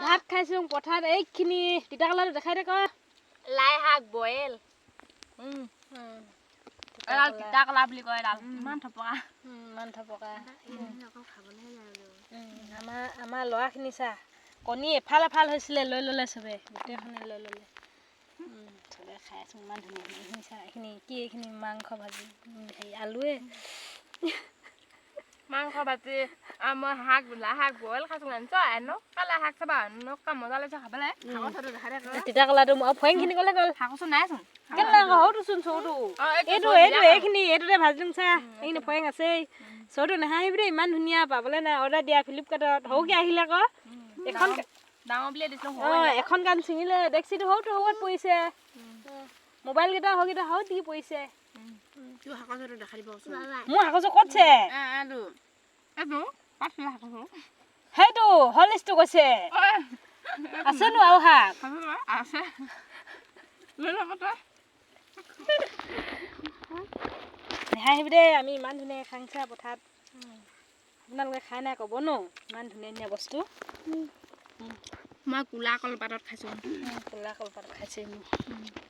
ভাত খাইছো পথাৰত এইখিনি তিতাকলাটো দেখাই দে ক লাই শাক বইল এডাল তিতাকলা বুলি কয় এডাল ইমান থপকা আমাৰ ল'ৰাখিনি চা কণী এফাল এফাল হৈছিলে লৈ ল'লে চবে গোটেইখনে লৈ ল'লে চবে খাই আছো ইমান ধুনীয়া এইখিনি চা এইখিনি কি এইখিনি মাংস ভাজি হেৰি আলুৱে মাংস ভাজি মই শাক লাই শাক বইল খাইছো কালা শাক চাবা মজা লাগিছে খাবলৈ তিতাকলাটো ফয়েংখিনি গ'লে গ'ল শাকচোন নাইচোন কেলে সৰুটোচোন চৌটো এইখিনিতে ভাজিম চা এইখিনি ফয়েং আছেই চৌটো নাহাঁহিবি দেই ইমান ধুনীয়া পাবলৈ নাই অৰ্ডাৰ দিয়া ফ্লিপকাৰ্টত সৰুকৈ আহিলে আকৌ এখন ডাঙৰ বুলিয়ে দিছিলোঁ এখন গান ছিঙিলে ডেক্সিটো সৰুটো সৰুত পৰিছে মোবাইলকেইটা সৰুকেইটা সৰু দি পৰিছে মোৰ শাকচো ক'তছে সেইটো হলিষ্টো কৈছে আছেনো আৰু শাক নাহাঁহিবি দেই আমি ইমান ধুনীয়াকৈ খাংছা পথাৰত আপোনালোকে খাই নাই ক'ব ন ইমান ধুনীয়া ধুনীয়া বস্তু মই ক'লা কলপাতত খাইছোঁ ক'লা কলপাতত খাইছোঁ